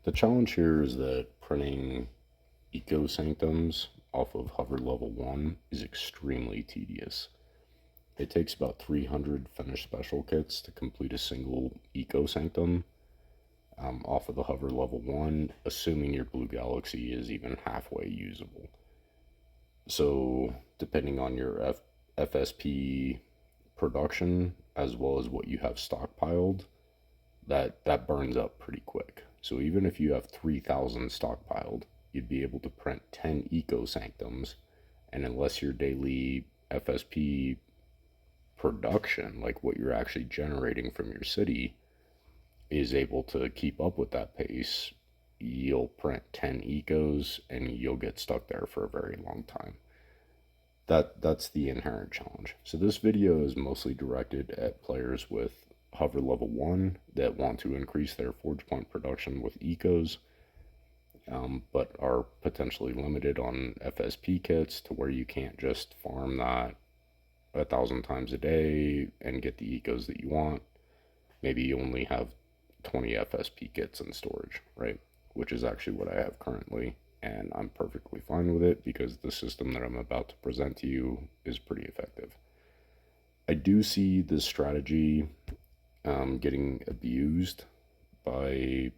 The challenge here is that printing eco sanctums off of hover level 1 is extremely tedious. It takes about 300 finished special kits to complete a single eco sanctum off of the hover level 1, assuming your Blue Galaxy is even halfway usable. So, depending on your FSP production as well as what you have stockpiled, that burns up pretty quick. So even if you have 3,000 stockpiled, you'd be able to print 10 eco sanctums, and unless your daily FSP production, like what you're actually generating from your city, is able to keep up with that pace, you'll print 10 ecos and you'll get stuck there for a very long time. That's the inherent challenge. So this video is mostly directed at players with hover level 1 that want to increase their forge point production with ecos, but are potentially limited on FSP kits to where you can't just farm that 1,000 times a day and get the ecos that you want. Maybe you only have 20 FSP kits in storage, right? Which is actually what I have currently, and I'm perfectly fine with it because the system that I'm about to present to you is pretty effective. I do see this strategy getting abused by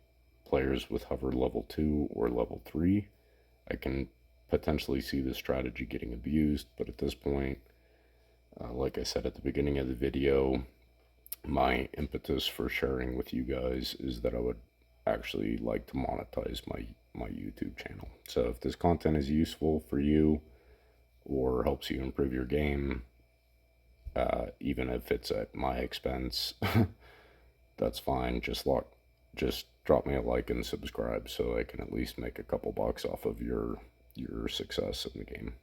players with hover level 2 or level 3. I can potentially see this strategy getting abused, but at this point, like I said at the beginning of the video, my impetus for sharing with you guys is that I would actually like to monetize my YouTube channel. So if this content is useful for you or helps you improve your game, even if it's at my expense, that's fine. Just drop me a like and subscribe so I can at least make a couple bucks off of your success in the game.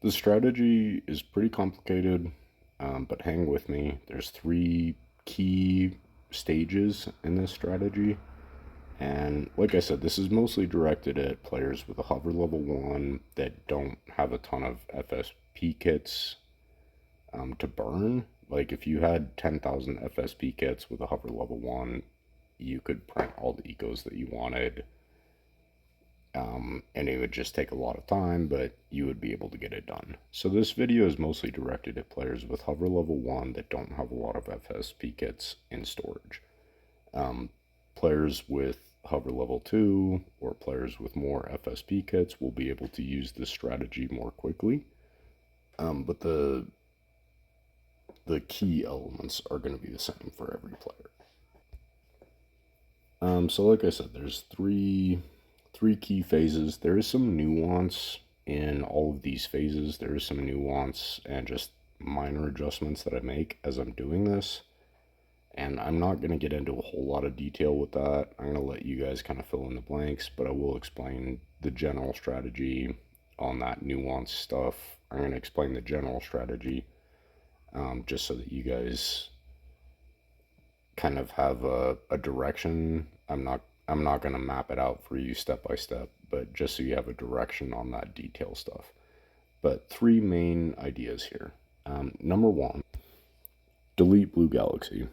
The strategy is pretty complicated, but hang with me. There's 3 key stages in this strategy. And like I said, this is mostly directed at players with a hover level 1 that don't have a ton of FSP kits to burn. Like if you had 10,000 FSP kits with a hover level 1, you could print all the ecos that you wanted. And it would just take a lot of time, but you would be able to get it done. So this video is mostly directed at players with hover level 1 that don't have a lot of FSP kits in storage. Players with hover level 2 or players with more FSP kits will be able to use this strategy more quickly. But the key elements are going to be the same for every player. So like I said, there's three key phases. There is some nuance in all of these phases. There is some nuance and just minor adjustments that I make as I'm doing this. And I'm not going to get into a whole lot of detail with that. I'm going to let you guys kind of fill in the blanks, but I will explain the general strategy on that nuance stuff. I'm going to explain the general strategy just so that you guys kind of have a direction. I'm not going to map it out for you step by step, but just so you have a direction on that detail stuff. But 3 main ideas here. Number 1, delete Blue Galaxy.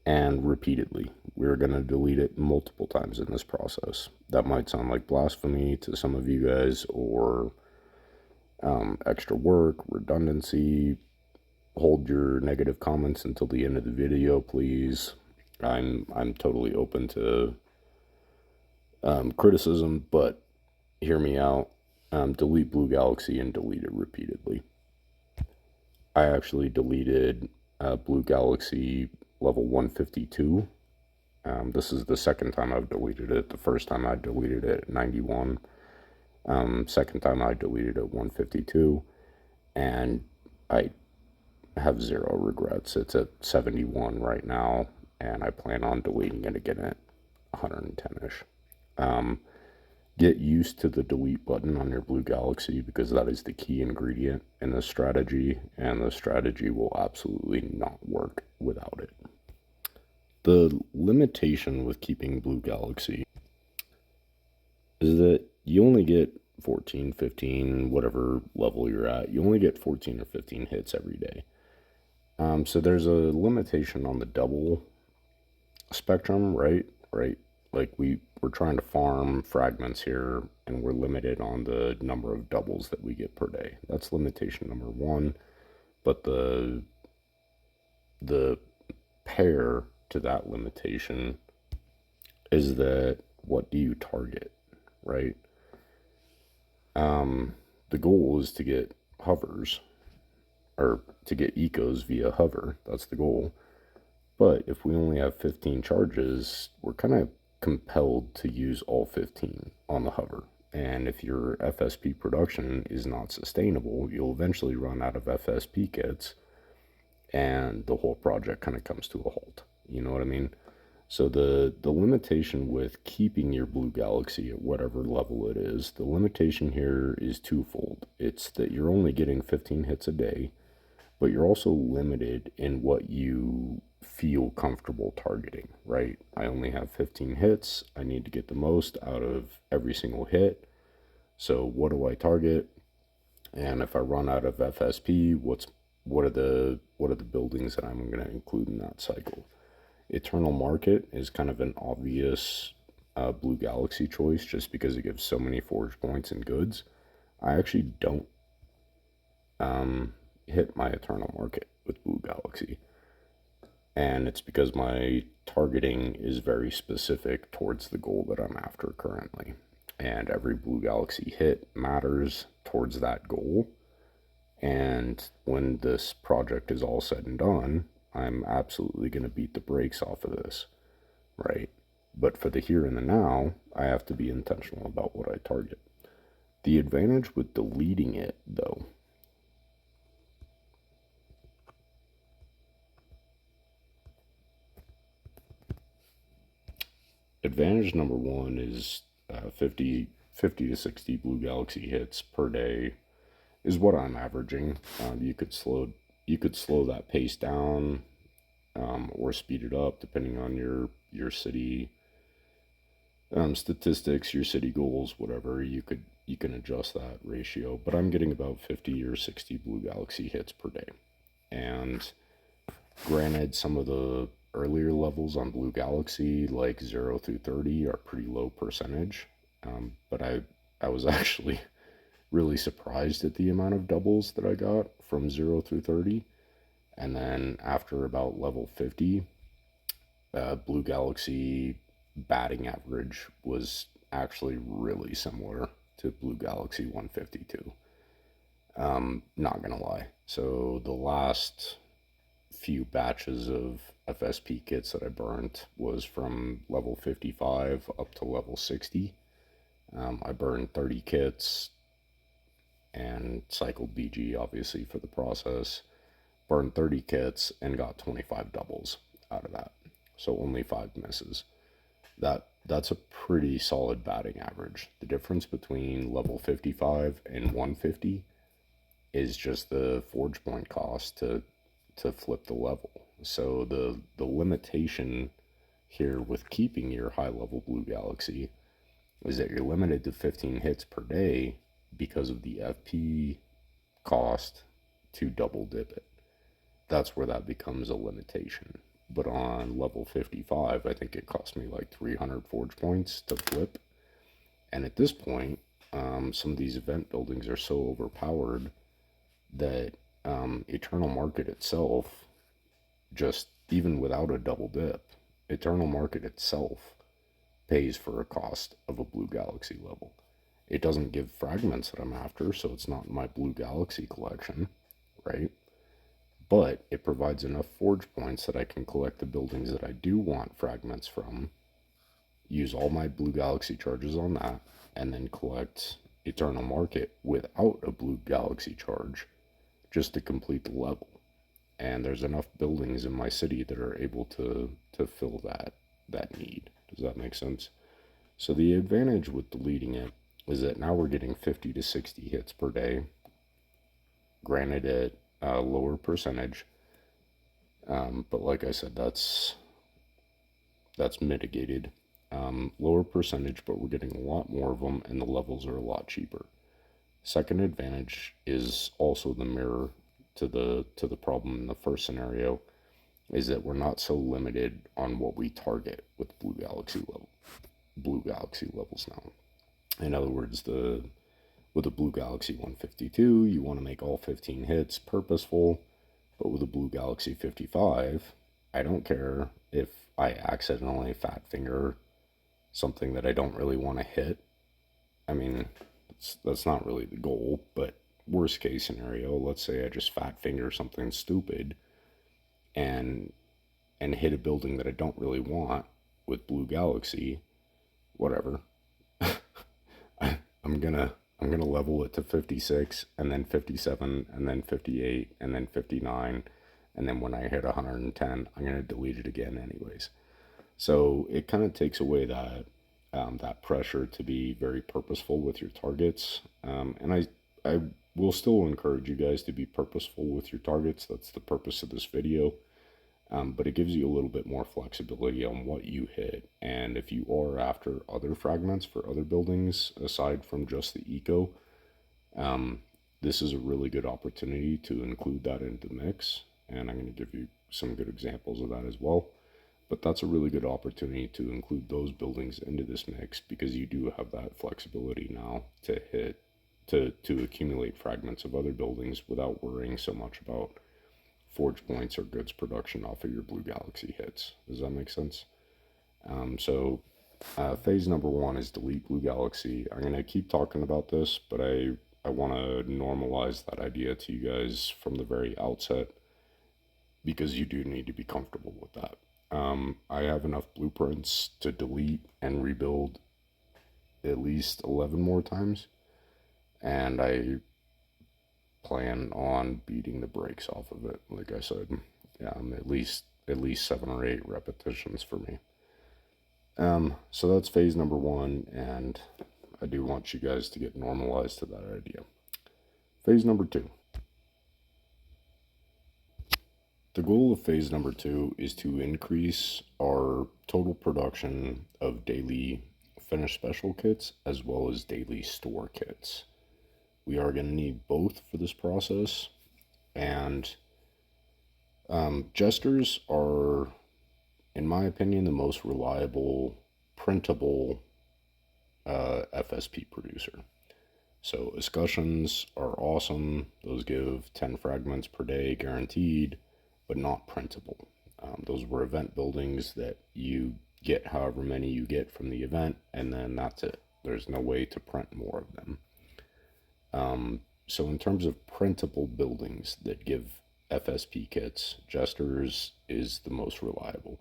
And repeatedly. We're going to delete it multiple times in this process. That might sound like blasphemy to some of you guys, or extra work, redundancy. Hold your negative comments until the end of the video, please. I'm totally open to criticism, but hear me out. Delete Blue Galaxy and delete it repeatedly. I actually deleted Blue Galaxy level 152. This is the second time I've deleted it. The first time I deleted it at 91. Second time I deleted it at 152. And I have 0 regrets. It's at 71 right now, and I plan on deleting it again at 110-ish. Get used to the delete button on your Blue Galaxy because that is the key ingredient in this strategy, and the strategy will absolutely not work without it. The limitation with keeping Blue Galaxy is that you only get 14, 15, whatever level you're at, you only get 14 or 15 hits every day. So there's a limitation on the double spectrum, right? right? Like we're trying to farm fragments here, and we're limited on the number of doubles that we get per day. That's limitation number one. But the pair to that limitation is that what do you target, right? The goal is to get hovers or to get ecos via hover. That's the goal. But if we only have 15 charges, we're kind of compelled to use all 15 on the hover. And if your FSP production is not sustainable, you'll eventually run out of FSP kits and the whole project kind of comes to a halt. You know what I mean? So the limitation with keeping your blue galaxy at whatever level it is, the limitation here is twofold. It's that you're only getting 15 hits a day, but you're also limited in what you feel comfortable targeting, right? I only have 15 hits. I need to get the most out of every single hit. So what do I target? And if I run out of FSP, what are the buildings that I'm going to include in that cycle? Eternal Market is kind of an obvious Blue Galaxy choice just because it gives so many forge points and goods. I actually don't hit my Eternal Market with Blue Galaxy. And it's because my targeting is very specific towards the goal that I'm after currently. And every Blue Galaxy hit matters towards that goal. And when this project is all said and done, I'm absolutely going to beat the brakes off of this, right? But for the here and the now, I have to be intentional about what I target. The advantage with deleting it, though, advantage number one is 50 to 60 Blue Galaxy hits per day is what I'm averaging. You could slow that pace down or speed it up depending on your city statistics, your city goals, whatever. You can adjust that ratio. But I'm getting about 50 or 60 Blue Galaxy hits per day, and granted, some of the earlier levels on Blue Galaxy, like 0 through 30, are pretty low percentage. But I was actually really surprised at the amount of doubles that I got from 0 through 30. And then after about level 50, Blue Galaxy batting average was actually really similar to Blue Galaxy 152. Not gonna lie. So the last few batches of FSP kits that I burnt was from level 55 up to level 60. I burned 30 kits and cycled BG obviously for the process. Burned 30 kits and got 25 doubles out of that. So only 5 misses. That's a pretty solid batting average. The difference between level 55 and 150 is just the forge point cost to flip the level. So the limitation here with keeping your high level Blue Galaxy is that you're limited to 15 hits per day because of the FP cost to double dip it. That's where that becomes a limitation. But on level 55, I think it cost me like 300 forge points to flip. And at this point, some of these event buildings are so overpowered that Eternal Market itself, just even without a double dip, Eternal Market itself pays for a cost of a Blue Galaxy level. It doesn't give fragments that I'm after, so it's not in my Blue Galaxy collection, right? But it provides enough forge points that I can collect the buildings that I do want fragments from, use all my Blue Galaxy charges on that, and then collect Eternal Market without a Blue Galaxy charge just to complete the level. And there's enough buildings in my city that are able to fill that need. Does that make sense? So the advantage with deleting it is that now we're getting 50 to 60 hits per day, granted at a lower percentage. But like I said, that's mitigated. Lower percentage, but we're getting a lot more of them, and the levels are a lot cheaper. Second advantage is also the mirror to the problem in the first scenario, is that we're not so limited on what we target with blue galaxy levels now. In other words, the with a Blue Galaxy 152, you want to make all 15 hits purposeful, but with a Blue Galaxy 55, I don't care if I accidentally fat finger something that I don't really want to hit. I mean, that's not really the goal, but worst case scenario, let's say I just fat finger something stupid and hit a building that I don't really want with Blue Galaxy, whatever. I'm gonna I'm gonna level it to 56 and then 57 and then 58 and then 59, and then when I hit 110, I'm gonna delete it again anyways. So it kind of takes away that pressure to be very purposeful with your targets. And I will still encourage you guys to be purposeful with your targets. That's the purpose of this video. But it gives you a little bit more flexibility on what you hit. And if you are after other fragments for other buildings, aside from just the eco, this is a really good opportunity to include that into the mix. And I'm going to give you some good examples of that as well. But that's a really good opportunity to include those buildings into this mix, because you do have that flexibility now to hit, to accumulate fragments of other buildings without worrying so much about forge points or goods production off of your Blue Galaxy hits. Does that make sense? So phase number one is delete Blue Galaxy. I'm going to keep talking about this, but I want to normalize that idea to you guys from the very outset, because you do need to be comfortable with that. I have enough blueprints to delete and rebuild at least 11 more times, and I plan on beating the brakes off of it. Like I said, at least 7 or 8 repetitions for me. So that's phase number one, and I do want you guys to get normalized to that idea. Phase number two. The goal of phase number two is to increase our total production of daily finished special kits as well as daily store kits. We are going to need both for this process, and Jesters are, in my opinion, the most reliable printable FSP producer. So escutcheons are awesome. Those give 10 fragments per day guaranteed, but not printable. Those were event buildings that you get however many you get from the event, and then that's it. There's no way to print more of them. So in terms of printable buildings that give FSP kits, Jesters is the most reliable.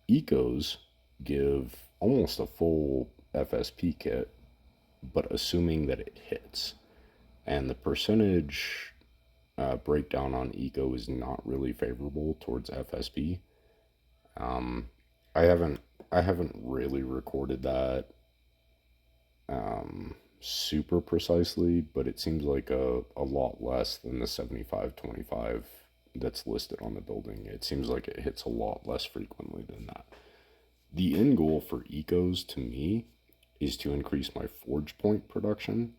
Ecos give almost a full FSP kit, but assuming that it hits. And the percentage breakdown on eco is not really favorable towards FSP. I haven't really recorded that super precisely, but it seems like a lot less than the 75-25 that's listed on the building. It seems like it hits a lot less frequently than that. The end goal for ecos to me is to increase my forge point production,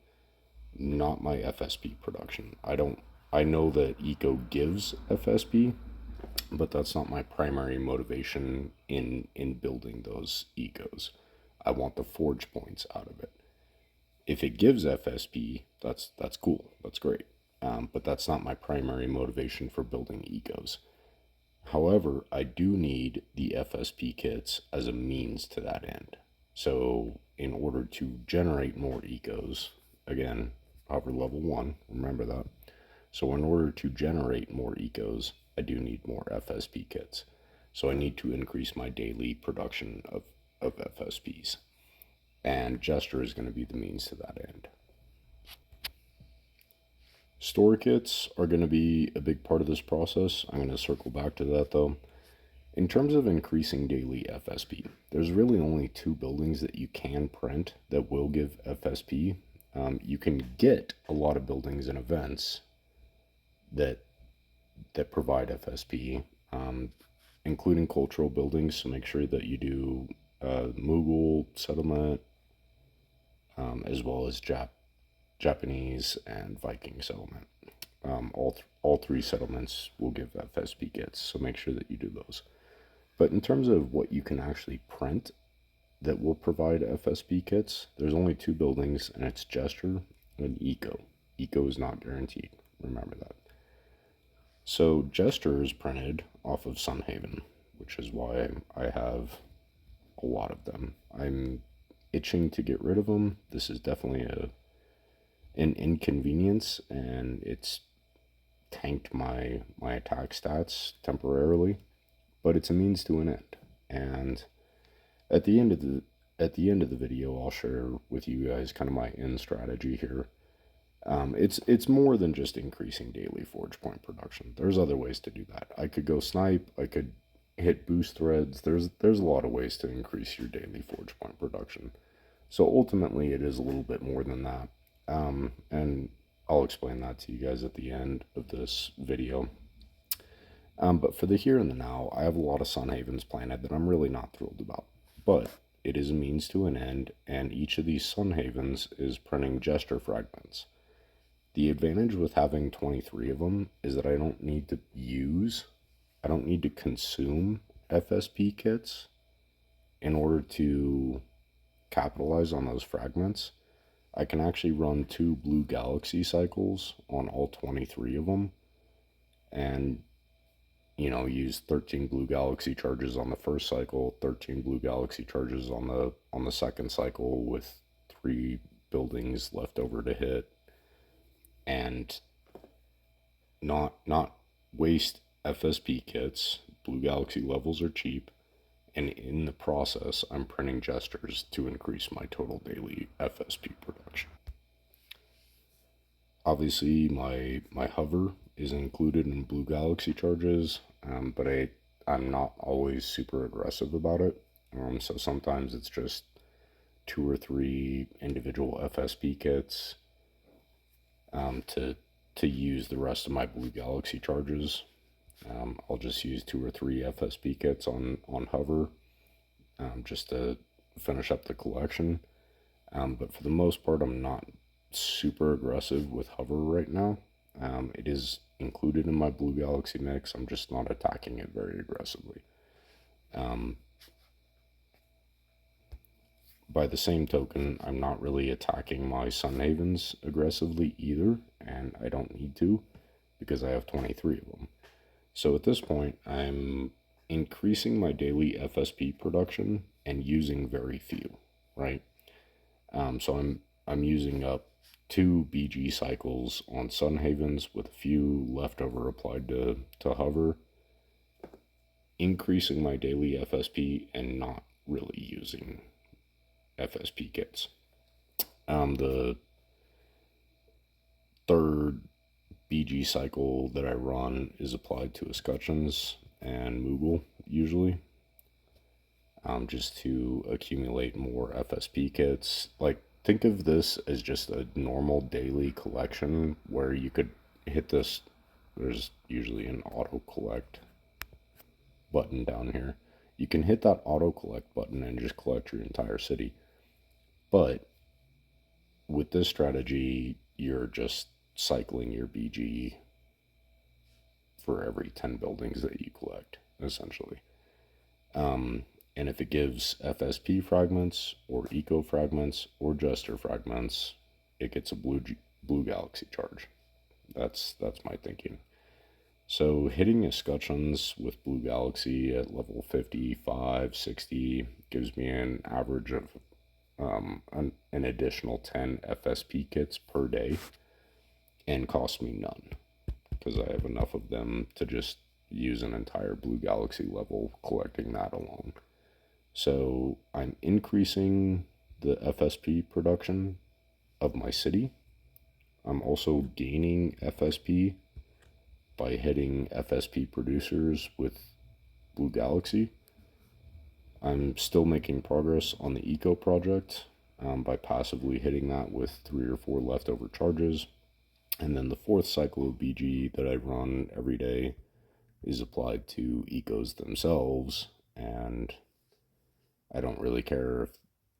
not my FSP production. I know that eco gives FSP, but that's not my primary motivation in building those ecos. I want the forge points out of it. If it gives FSP, that's cool. That's great. But that's not my primary motivation for building ecos. However, I do need the FSP kits as a means to that end. So in order to generate more ecos, again, hover level 1, remember that. So in order to generate more ecos, I do need more FSP kits. So I need to increase my daily production of FSPs. And Jester is going to be the means to that end. Store kits are going to be a big part of this process. I'm going to circle back to that though. In terms of increasing daily FSP, there's really only 2 buildings that you can print that will give FSP. You can get a lot of buildings and events that provide FSP, including cultural buildings. So make sure that you do Mughal settlement, as well as Japanese and Viking settlement. All three settlements will give FSP kits, so make sure that you do those. But in terms of what you can actually print that will provide FSP kits, there's only two buildings, and it's Jester and Eco. Eco is not guaranteed. Remember that. So Jester is printed off of Sunhaven, which is why I have a lot of them. I'm itching to get rid of them. This is definitely an inconvenience, and it's tanked my attack stats temporarily, but it's a means to an end. And at the end of the video, I'll share with you guys kind of my end strategy here. It's more than just increasing daily forge point production. There's other ways to do that. I could go snipe. I could hit boost threads. There's a lot of ways to increase your daily forge point production. So ultimately, it is a little bit more than that. And I'll explain that to you guys at the end of this video. But for the here and the now, I have a lot of Sunhavens planted that I'm really not thrilled about. But it is a means to an end, and each of these Sunhavens is printing Jester fragments. The advantage with having 23 of them is that I don't need to consume FSP kits in order to capitalize on those fragments. I can actually run 2 Blue Galaxy cycles on all 23 of them, and use 13 Blue Galaxy charges on the first cycle, 13 Blue Galaxy charges on the second cycle, with 3 buildings left over to hit, and not waste FSP kits. Blue Galaxy levels are cheap, and in the process, I'm printing Jesters to increase my total daily FSP production. Obviously, my hover is included in Blue Galaxy charges, but I'm not always super aggressive about it. So sometimes it's just 2 or 3 individual FSP kits to use the rest of my Blue Galaxy charges. I'll just use 2 or 3 FSP kits on hover, just to finish up the collection. But for the most part, I'm not super aggressive with hover right now. It is included in my Blue Galaxy mix. I'm just not attacking it very aggressively. By the same token, I'm not really attacking my Sunhavens aggressively either, and I don't need to because I have 23 of them. So at this point, I'm increasing my daily FSP production and using very few, right? So I'm using up 2 BG cycles on Sunhavens with a few leftover applied to hover, increasing my daily FSP and not really using FSP kits. The third BG cycle that I run is applied to escutcheons and Moogle usually, just to accumulate more FSP kits. Like, think of this as just a normal daily collection where you could hit this. There's usually an auto collect button down here. You can hit that auto collect button and just collect your entire city. But with this strategy, you're just cycling your BG for every 10 buildings that you collect, essentially. And if it gives FSP fragments or Eco fragments or Jester fragments, it gets a Blue Galaxy charge. That's my thinking. So hitting escutcheons with Blue Galaxy at level 55, 60 gives me an average of an additional 10 FSP kits per day, and costs me none because I have enough of them to just use an entire Blue Galaxy level collecting that alone. So I'm increasing the FSP production of my city. I'm also gaining FSP by hitting FSP producers with Blue Galaxy. I'm still making progress on the Eco project by passively hitting that with 3 or 4 leftover charges. And then the 4th cycle of BG that I run every day is applied to Ecos themselves, and I don't really care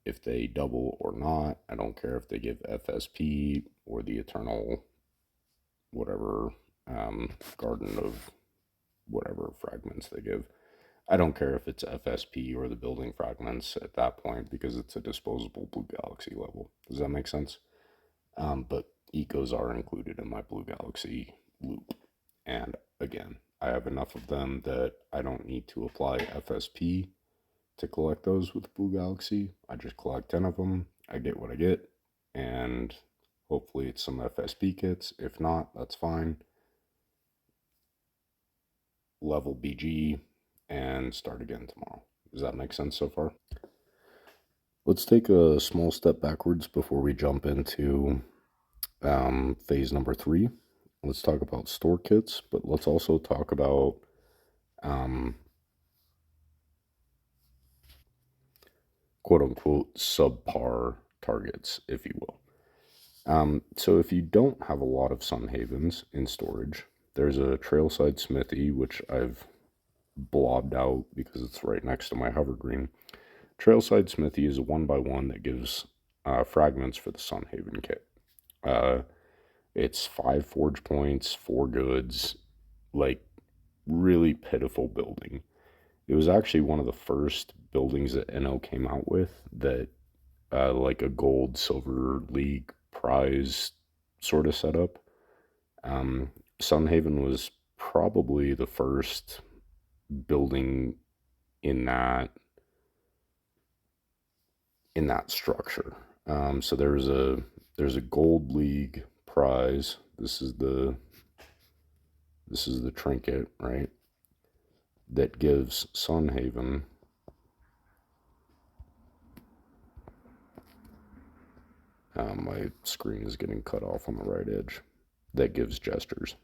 if they double or not. I don't care if they give FSP or the eternal whatever garden of whatever fragments they give. I don't care if it's FSP or the building fragments at that point because it's a disposable Blue Galaxy level. Does that make sense? But ecos are included in my Blue Galaxy loop. And again, I have enough of them that I don't need to apply FSP to collect those with Blue Galaxy. I just collect 10 of them. I get what I get. And hopefully it's some FSP kits. If not, that's fine. Level BG and start again tomorrow. Does that make sense so far? Let's take a small step backwards before we jump into phase number 3. Let's talk about store kits, but let's also talk about quote unquote subpar targets, if you will. So if you don't have a lot of Sun Havens in storage, there's a Trailside Smithy, which I've blobbed out because it's right next to my Hovergreen. Trailside Smithy is a 1x1 that gives fragments for the Sun Haven kit. It's 5 forge points, 4 goods, like really pitiful building. It was actually one of the first buildings that NO came out with that like a gold silver league prize sort of setup. Sunhaven was probably the first building in that structure. So there's a gold league prize. This is the trinket, right? That gives Sunhaven my screen is getting cut off on the right edge. That gives gestures.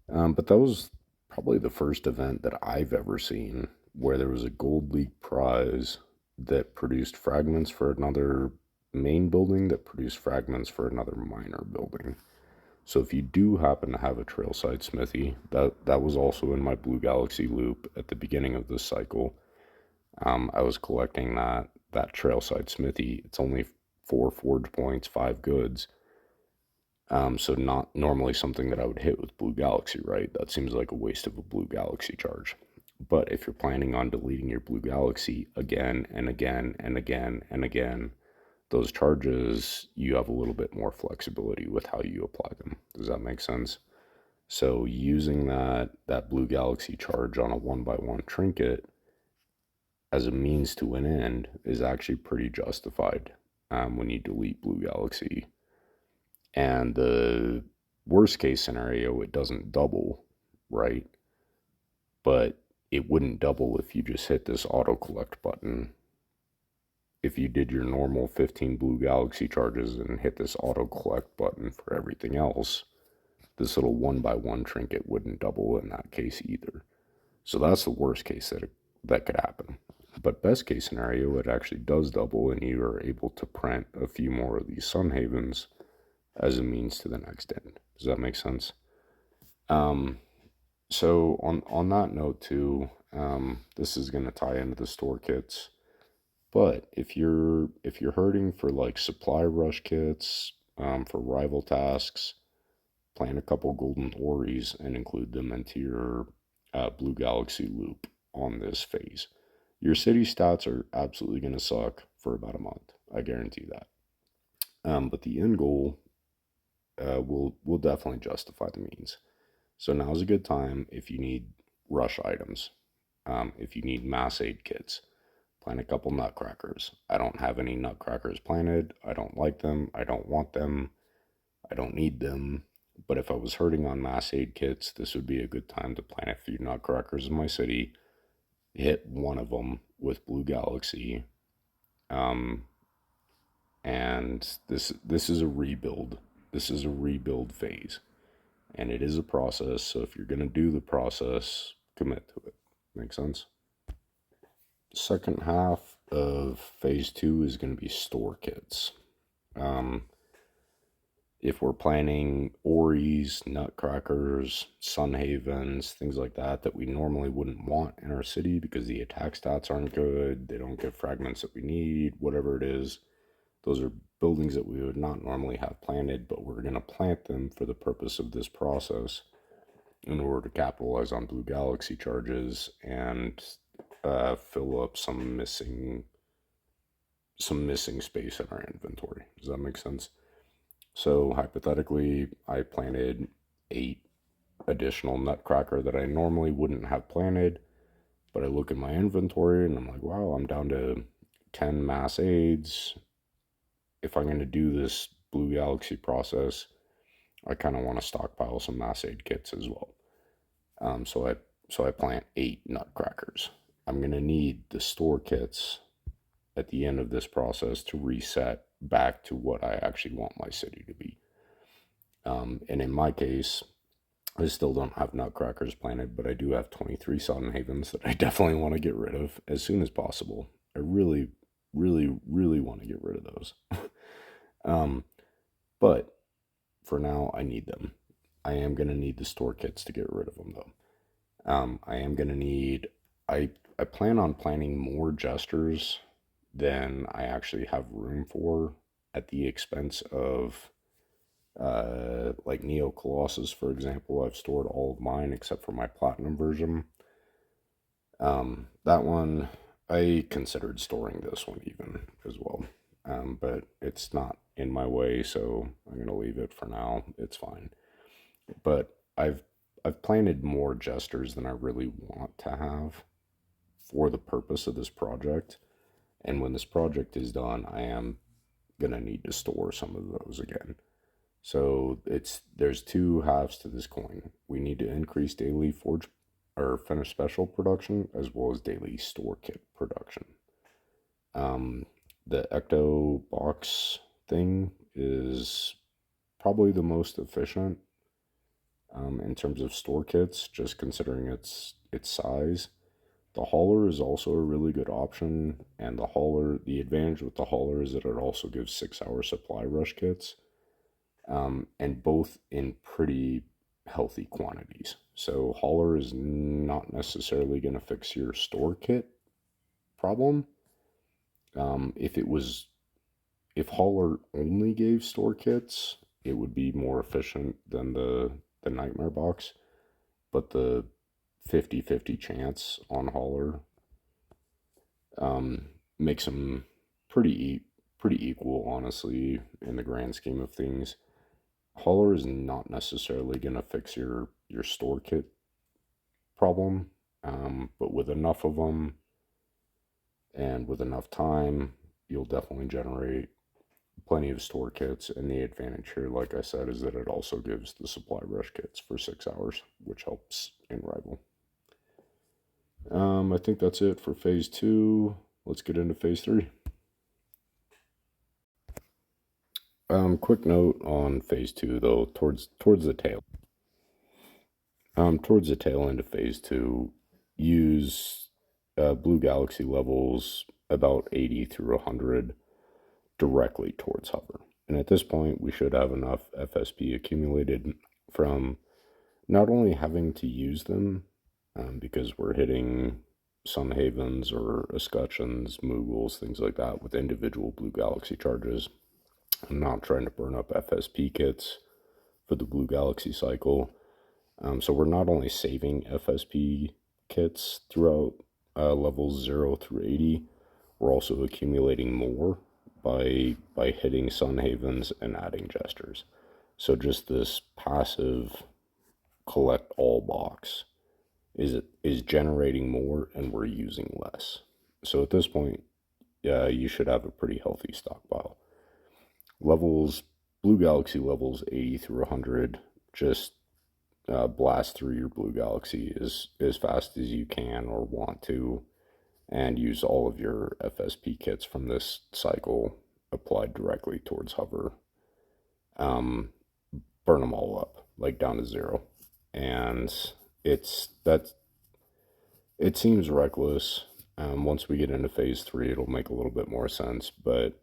But that was probably the first event that I've ever seen where there was a Gold League prize that produced fragments for another main building that produced fragments for another minor building. So if you do happen to have a Trailside Smithy, that was also in my Blue Galaxy loop at the beginning of this cycle. I was collecting that Trailside Smithy. It's only 4 forge points, 5 goods. So not normally something that I would hit with Blue Galaxy, right? That seems like a waste of a Blue Galaxy charge. But if you're planning on deleting your Blue Galaxy again and again and again and again, those charges, you have a little bit more flexibility with how you apply them. Does that make sense? So using that Blue Galaxy charge on a 1x1 trinket as a means to an end is actually pretty justified when you delete Blue Galaxy. And the worst case scenario, it doesn't double, right? But it wouldn't double if you just hit this auto collect button. If you did your normal 15 Blue Galaxy charges and hit this auto collect button for everything else, this little 1x1 trinket wouldn't double in that case either. So that's the worst case that could happen. But best case scenario, it actually does double and you are able to print a few more of these Sun Havens as a means to the next end. Does that make sense? So on that note too, this is going to tie into the store kits. But if you're hurting for like supply rush kits, for rival tasks, plan a couple golden oris and include them into your Blue Galaxy loop on this phase. Your city stats are absolutely going to suck for about a month. I guarantee that. But the end goal will definitely justify the means. So now's a good time if you need rush items, if you need mass aid kits. Plant a couple nutcrackers. I don't have any nutcrackers planted. I don't like them. I don't want them. I don't need them. But if I was hurting on mass aid kits, this would be a good time to plant a few nutcrackers in my city. Hit one of them with Blue Galaxy. And this is a rebuild. This is a rebuild phase. And it is a process. So if you're going to do the process, commit to it. Make sense? Second half of phase 2 is going to be store kits. If we're planning Oris, Nutcrackers, Sun Havens, things like that we normally wouldn't want in our city because the attack stats aren't good, they don't get fragments that we need, whatever it is, Those are buildings that we would not normally have planted, but we're going to plant them for the purpose of this process in order to capitalize on Blue Galaxy charges and fill up some missing space in our inventory. Does that make sense? So hypothetically, I planted 8 additional Nutcracker that I normally wouldn't have planted, but I look at my inventory and I'm like, wow, I'm down to 10 mass aids. If I'm going to do this Blue Galaxy process, I kind of want to stockpile some mass aid kits as well. So I plant 8 Nutcrackers. I'm going to need the store kits at the end of this process to reset back to what I actually want my city to be. And in my case, I still don't have Nutcrackers planted, but I do have 23 Sun Havens that I definitely want to get rid of as soon as possible. I really, really, really want to get rid of those. But for now, I need them. I am going to need the store kits to get rid of them, though. I am going to need, I plan on planting more Jesters than I actually have room for at the expense of, like Neo Colossus, for example. I've stored all of mine except for my Platinum version. That one, I considered storing this one even as well. But it's not in my way, so I'm going to leave it for now. It's fine. But I've planted more Jesters than I really want to have for the purpose of this project. And when this project is done, I am going to need to store some of those again. So there's 2 halves to this coin. We need to increase daily forge or finished special production as well as daily store kit production. The Ecto box thing is probably the most efficient in terms of store kits, just considering its size. The hauler is also a really good option, and the advantage with the hauler is that it also gives 6-hour supply rush kits, and both in pretty healthy quantities. So hauler is not necessarily going to fix your store kit problem. If hauler only gave store kits, it would be more efficient than the Nightmare box, but the 50-50 chance on hauler makes them pretty equal, honestly, in the grand scheme of things. Hauler is not necessarily going to fix your store kit problem, but with enough of them and with enough time, you'll definitely generate plenty of store kits. And the advantage here, like I said, is that it also gives the supply rush kits for 6 hours, which helps in Rival. I think that's it for phase 2. Let's get into phase 3. Quick note on phase 2, though, towards the tail. Towards the tail end of phase 2, use Blue Galaxy levels about 80 through 100 directly towards hover. And at this point, we should have enough FSP accumulated from not only having to use them, because we're hitting Sun Havens or Escutcheons, Moogles, things like that with individual Blue Galaxy charges. I'm not trying to burn up FSP kits for the Blue Galaxy cycle. So we're not only saving FSP kits throughout levels 0 through 80, we're also accumulating more by hitting Sun Havens and adding Jesters. So just this passive collect all box is generating more and we're using less. So at this point, you should have a pretty healthy stockpile. Blue Galaxy levels 80 through 100, just blast through your Blue Galaxy as fast as you can or want to, and use all of your FSP kits from this cycle applied directly towards hover. Burn them all up, like down to 0. And it seems reckless. Once we get into phase 3, it'll make a little bit more sense, but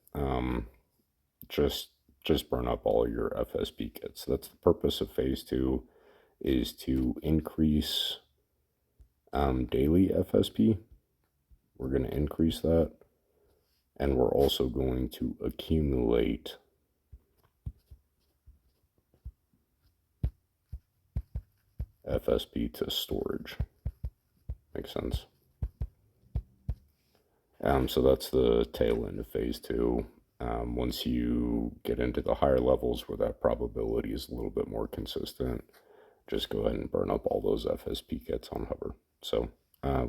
just burn up all your FSP kits. That's the purpose of phase 2, is to increase daily FSP. We're going to increase that. And we're also going to accumulate FSP to storage. Makes sense? So that's the tail end of phase two. Once you get into the higher levels where that probability is a little bit more consistent, just go ahead and burn up all those FSP kits on hover. So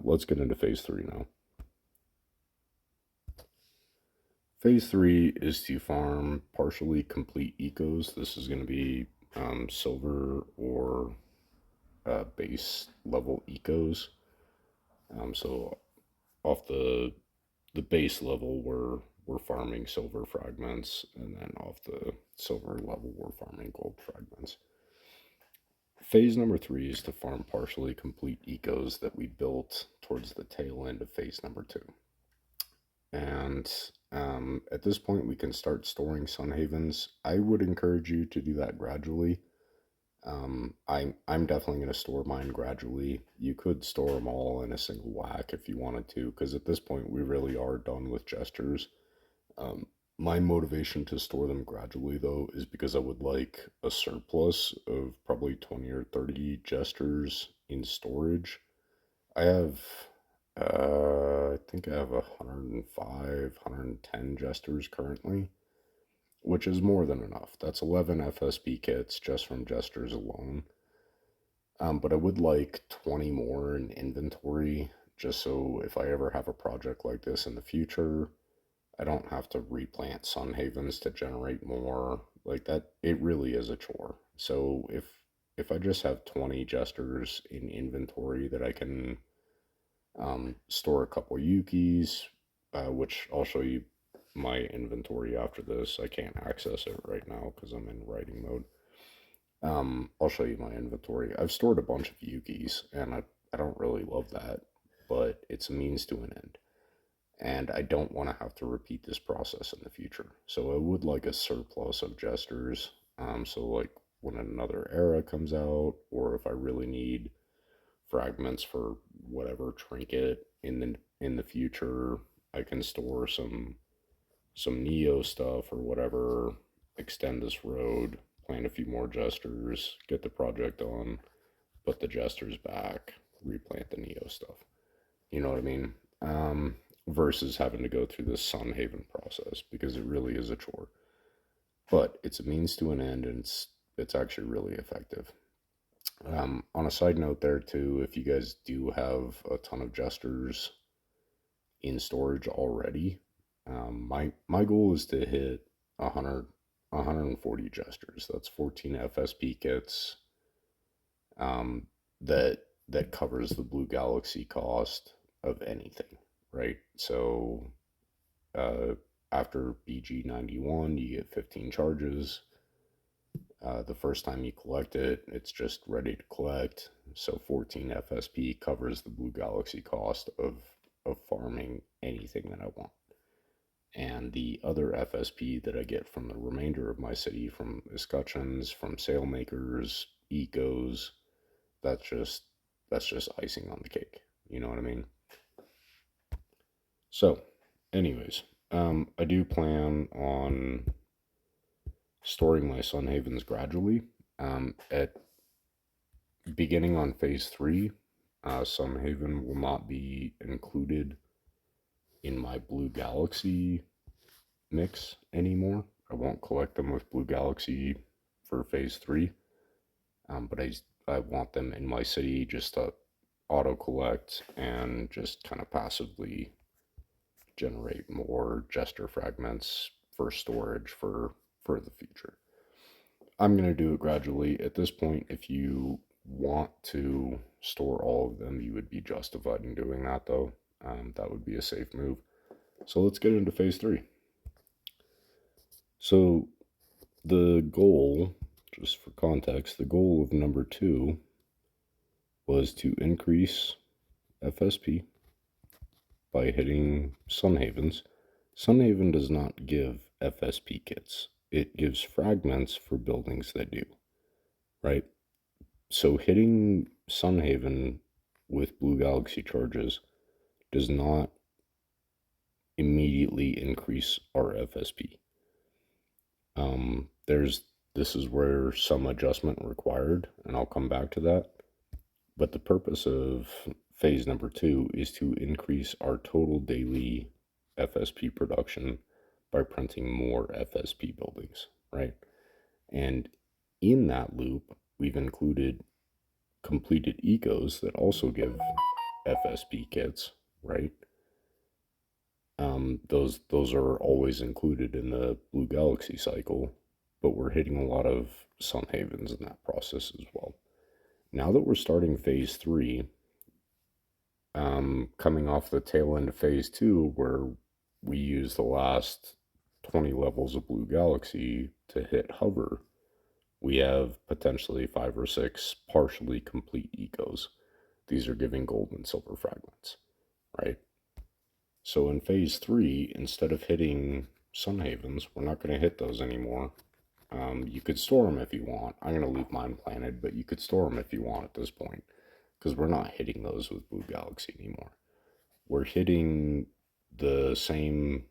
let's get into phase three now. Phase three is to farm partially complete ecos. This is going to be silver or base level ecos. So off the base level, we're farming silver fragments, and then off the silver level, we're farming gold fragments. Phase number three is to farm partially complete ecos that we built towards the tail end of phase number two. And at this point, we can start storing Sun Havens. I would encourage you to do that gradually. I'm definitely going to store mine gradually. You could store them all in a single whack if you wanted to, because at this point we really are done with gestures. My motivation to store them gradually, though, is because I would like a surplus of probably 20 or 30 gestures in storage. I have, I think I have 105, 110 gestures currently, which is more than enough. That's 11 FSP kits just from gestures alone. But I would like 20 more in inventory, just so if I ever have a project like this in the future, I don't have to replant Sun Havens to generate more. Like that, it really is a chore. So if I just have 20 gestures in inventory that I can store a couple Yukis, which I'll show you my inventory after this. I can't access it right now because I'm in writing mode. I'll show you my inventory. I've stored a bunch of Yukis, and I don't really love that, but it's a means to an end. And I don't want to have to repeat this process in the future. So I would like a surplus of gestures. So like when another era comes out, or if I really need fragments for whatever trinket in the future, I can store some Neo stuff or whatever, extend this road, plant a few more gestures, get the project on, put the gestures back, replant the Neo stuff. You know what I mean? Versus having to go through this Sun Haven process because it really is a chore. But it's a means to an end, and it's actually really effective. On a side note, there too, if you guys do have a ton of gestures in storage already, my goal is to hit 100 140 gestures. That's 14 FSP kits. That covers the Blue Galaxy cost of anything, right? So after BG91, you get 15 charges. The first time you collect it, it's just ready to collect. So 14 FSP covers the Blue Galaxy cost of farming anything that I want. And the other FSP that I get from the remainder of my city, from escutcheons, from sailmakers, ecos, that's just icing on the cake. You know what I mean? So, anyways, I do plan on storing my Sun Havens gradually. At beginning on phase three, Sun Haven will not be included in my Blue Galaxy mix anymore. I won't collect them with Blue Galaxy for phase three, but I want them in my city just to auto collect and just kind of passively generate more gesture fragments for storage for the future. I'm going to do it gradually. At this point, if you want to store all of them, you would be justified in doing that, though. That would be a safe move. So let's get into phase three. So the goal, just for context, the goal of number two was to increase FSP by hitting Sun Havens. Sun Haven does not give FSP kits. It gives fragments for buildings that do, right? So hitting Sun Haven with Blue Galaxy charges does not immediately increase our FSP. There's this is where some adjustment required, and I'll come back to that. But the purpose of phase number two is to increase our total daily FSP production by printing more FSP buildings, right? And in that loop, we've included completed ecos that also give FSP kits, right? Those are always included in the Blue Galaxy cycle, but we're hitting a lot of Sun Havens in that process as well. Now that we're starting phase three, coming off the tail end of phase two, where we use the last 20 levels of Blue Galaxy to hit hover, we have potentially 5 or 6 partially complete ecos. These are giving gold and silver fragments, right? So in phase three, instead of hitting Sun Havens, we're not going to hit those anymore. You could store them if you want. I'm going to leave mine planted, but you could store them if you want at this point, because we're not hitting those with Blue Galaxy anymore. We're hitting the same,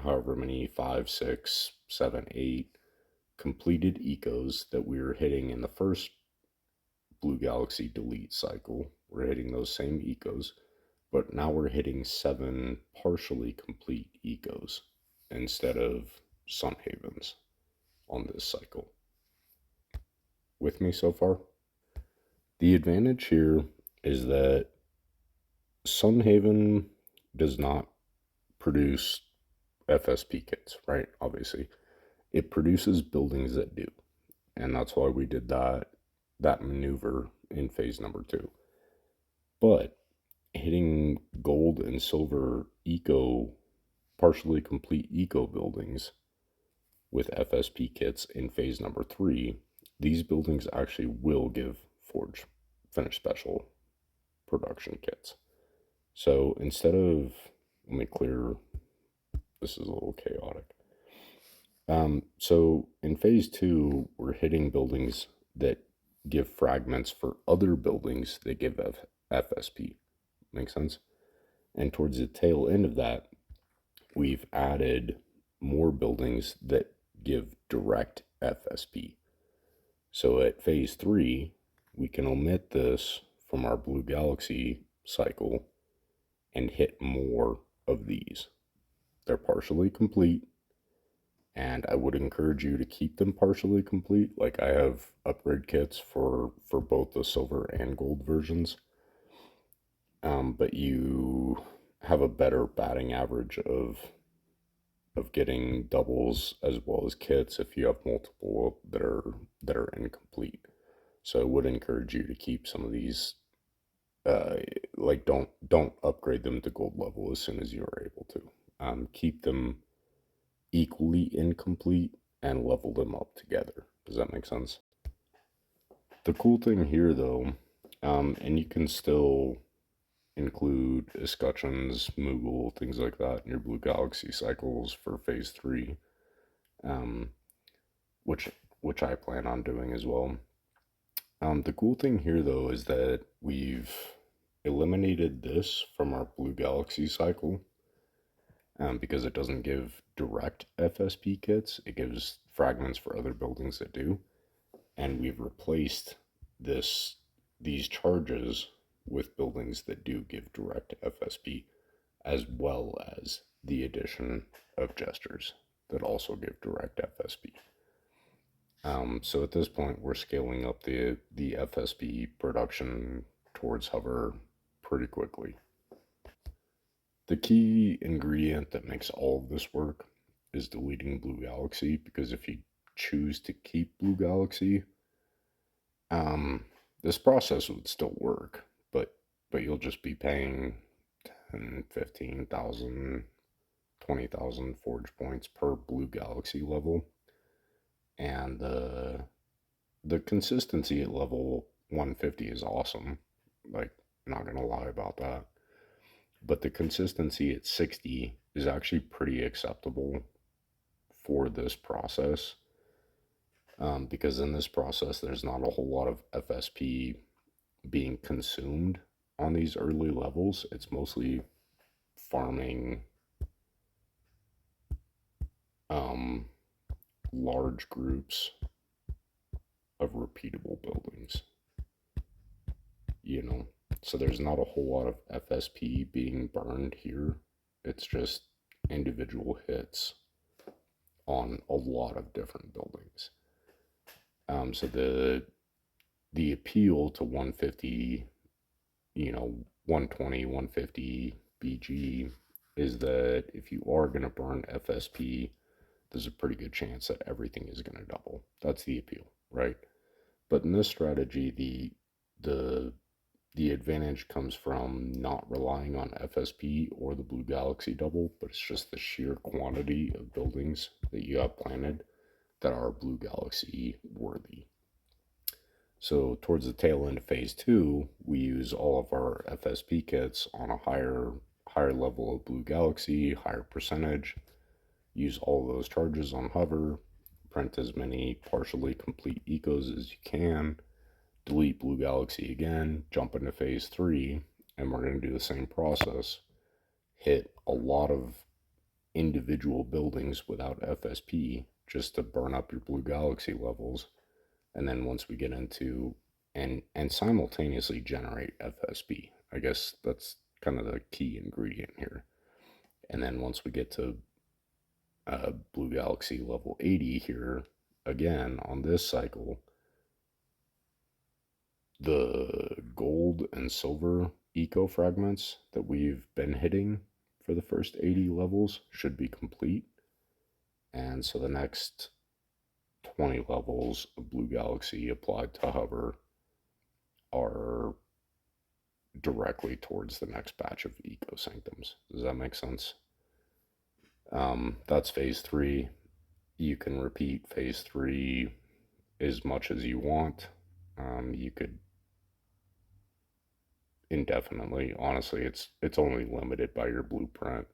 however many, 5, 6, 7, 8 completed ecos that we were hitting in the first Blue Galaxy delete cycle. We're hitting those same ecos, but now we're hitting 7 partially complete ecos instead of Sun Havens on this cycle. With me so far? The advantage here is that Sun Haven does not produce FSP kits, right? Obviously, it produces buildings that do, and that's why we did that maneuver in phase number two. But hitting gold and silver eco, partially complete eco buildings with FSP kits in phase number three, these buildings actually will give Forge Finish Special production kits. So instead of, let me clear, this is a little chaotic. So in phase two, we're hitting buildings that give fragments for other buildings that give FSP. Make sense? And towards the tail end of that, we've added more buildings that give direct FSP. So at phase three, we can omit this from our Blue Galaxy cycle and hit more of these. They're partially complete, and I would encourage you to keep them partially complete. Like, I have upgrade kits for both the silver and gold versions, but you have a better batting average of getting doubles as well as kits if you have multiple that are incomplete. So I would encourage you to keep some of these. Like, don't upgrade them to gold level as soon as you are able to. Keep them equally incomplete and level them up together. Does that make sense? The cool thing here, though, and you can still include escutcheons, Moogle, things like that in your Blue Galaxy cycles for phase three, um, which I plan on doing as well. The cool thing here, though, is that we've eliminated this from our Blue Galaxy cycle, because it doesn't give direct FSP kits. It gives fragments for other buildings that do, and we've replaced these charges with buildings that do give direct FSP, as well as the addition of gestures that also give direct FSP. So at this point, we're scaling up the FSP production towards hover pretty quickly. The key ingredient that makes all of this work is deleting Blue Galaxy, because if you choose to keep Blue Galaxy, this process would still work, but you'll just be paying 10, 15,000, 20,000 Forge points per Blue Galaxy level, and the consistency at level 150 is awesome. Like, not gonna lie about that. But the consistency at 60 is actually pretty acceptable for this process, because in this process, there's not a whole lot of FSP being consumed on these early levels. It's mostly farming um, large groups of repeatable buildings, you know. So there's not a whole lot of FSP being burned here. It's just individual hits on a lot of different buildings. So the appeal to 150, 120, 150 BG is that if you are going to burn FSP, there's a pretty good chance that everything is going to double. That's the appeal, right? But in this strategy, the the advantage comes from not relying on FSP or the Blue Galaxy double, but it's just the sheer quantity of buildings that you have planted that are Blue Galaxy worthy. So towards the tail end of phase two, we use all of our FSP kits on a higher level of Blue Galaxy, higher percentage, use all of those charges on hover, print as many partially complete ecos as you can, delete Blue Galaxy again, jump into phase three, and we're going to do the same process. Hit a lot of individual buildings without FSP just to burn up your Blue Galaxy levels. And then once we get into and simultaneously generate FSP, I guess that's kind of the key ingredient here. And then once we get to Blue Galaxy level 80 here, again on this cycle, the gold and silver eco fragments that we've been hitting for the first 80 levels should be complete. And so the next 20 levels of Blue Galaxy applied to hover are directly towards the next batch of eco sanctums. Does that make sense? That's phase three. You can repeat phase three as much as you want. You could indefinitely. Honestly, it's only limited by your blueprint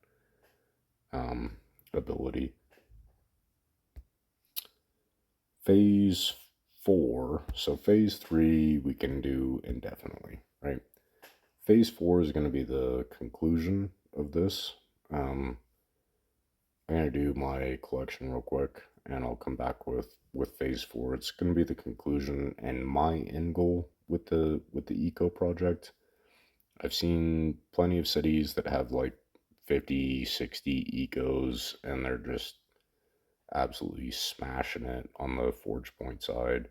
ability. Phase four. So phase three we can do indefinitely, right? Phase four is going to be the conclusion of this. I'm going to do my collection real quick, and I'll come back with phase four. It's going to be the conclusion and my end goal with the eco project. I've seen plenty of cities that have like 50, 60 ecos, and they're just absolutely smashing it on the Forge Point side.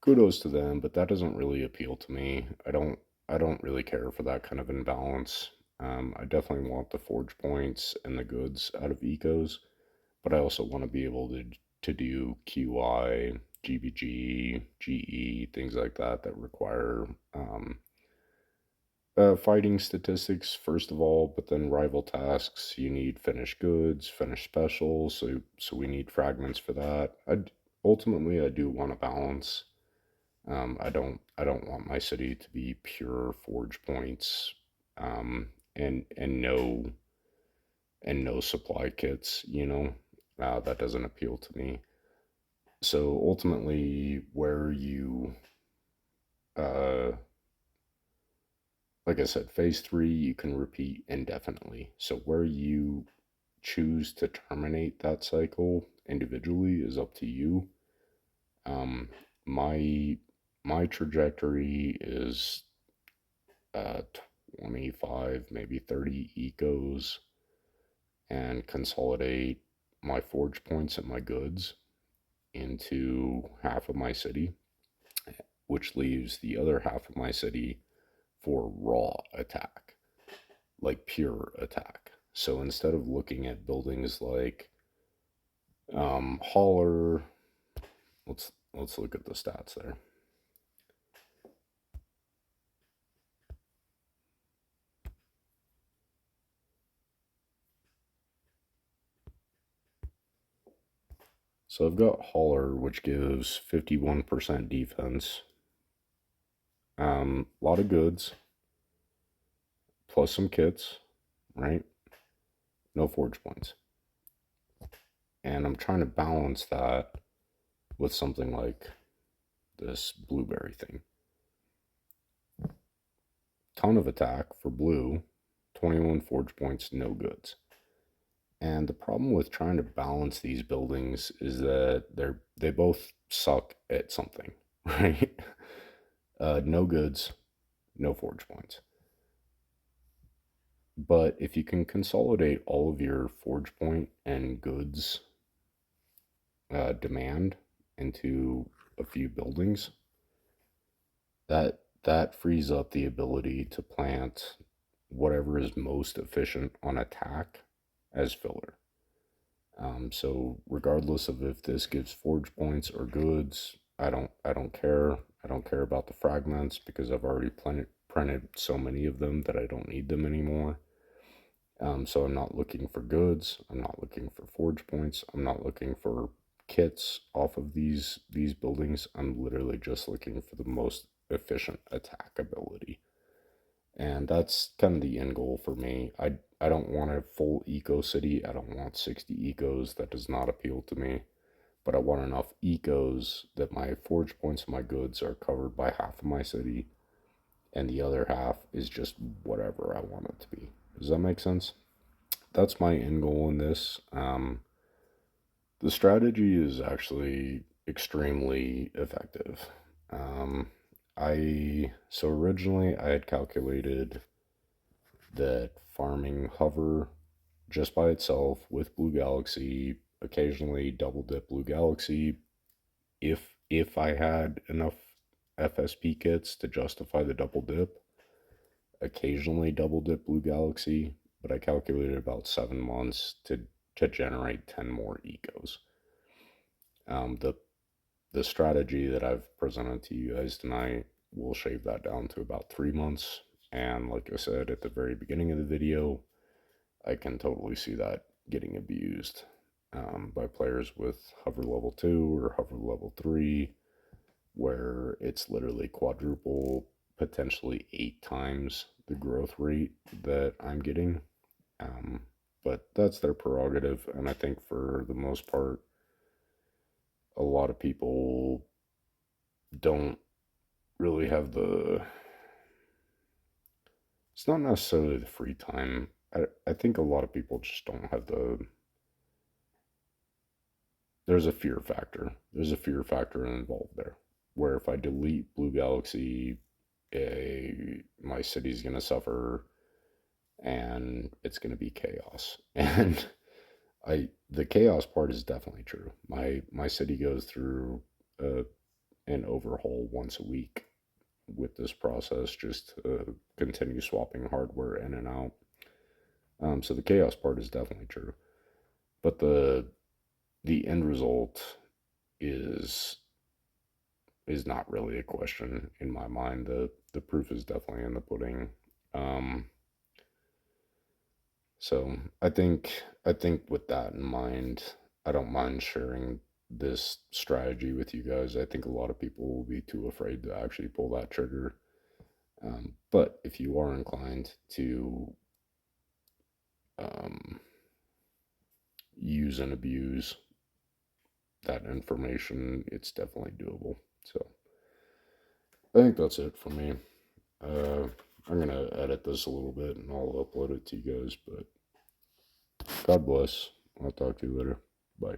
Kudos to them, but that doesn't really appeal to me. I don't really care for that kind of imbalance. I definitely want the Forge Points and the goods out of ecos, but I also want to be able to do QI, GBG, GE, things like that that require fighting statistics first of all, but then rival tasks. You need finished goods, finished specials, so we need fragments for that. Ultimately I do want to balance. I don't want my city to be pure forge points, and no supply kits. That doesn't appeal to me. So ultimately, where you uh, like I said, phase three you can repeat indefinitely. So where you choose to terminate that cycle individually is up to you. Um, my my trajectory is 25, maybe 30 ecos, and consolidate my forge points and my goods into half of my city, which leaves the other half of my city for raw attack, like pure attack. So instead of looking at buildings like Holler, let's look at the stats there. So I've got Holler, which gives 51% defense, a lot of goods, plus some kits, right? No forge points. And I'm trying to balance that with something like this blueberry thing. Ton of attack for blue, 21 forge points, no goods. And the problem with trying to balance these buildings is that they both suck at something, right? No goods, no forge points. But if you can consolidate all of your forge point and goods demand into a few buildings, that frees up the ability to plant whatever is most efficient on attack as filler. So regardless of if this gives forge points or goods, I don't care. I don't care about the fragments because I've already printed so many of them that I don't need them anymore. So I'm not looking for goods. I'm not looking for forge points. I'm not looking for kits off of these buildings. I'm literally just looking for the most efficient attack ability. And that's kind of the end goal for me. I don't want a full eco city. I don't want 60 ecos. That does not appeal to me. But I want enough ecos that my forge points and my goods are covered by half of my city, and the other half is just whatever I want it to be. Does that make sense? That's my end goal in this. The strategy is actually extremely effective. Um, so originally I had calculated that farming hover just by itself with Blue Galaxy, occasionally double dip Blue Galaxy, if I had enough FSP kits to justify the double dip, occasionally double dip Blue Galaxy, but I calculated about 7 months to generate 10 more ecos. The strategy that I've presented to you guys tonight will shave that down to about 3 months. And like I said at the very beginning of the video, I can totally see that getting abused by players with hover level 2 or hover level 3, where it's literally quadruple, potentially 8 times the growth rate that I'm getting. Um, but that's their prerogative, and I think for the most part, a lot of people don't really have the. It's not necessarily the free time. I think a lot of people just don't have the. There's a fear factor. There's a fear factor involved there. Where if I delete Blue Galaxy, my city's gonna suffer, and it's gonna be chaos. And the chaos part is definitely true. My city goes through an overhaul once a week with this process, just to continue swapping hardware in and out. So the chaos part is definitely true, but the end result is not really a question in my mind. The proof is definitely in the pudding. Um, so I think with that in mind, I don't mind sharing this strategy with you guys. I think a lot of people will be too afraid to actually pull that trigger. But if you are inclined to um, use and abuse that information, it's definitely doable. So I think that's it for me. Uh, I'm gonna edit this a little bit and I'll upload it to you guys. But God bless. I'll talk to you later. Bye.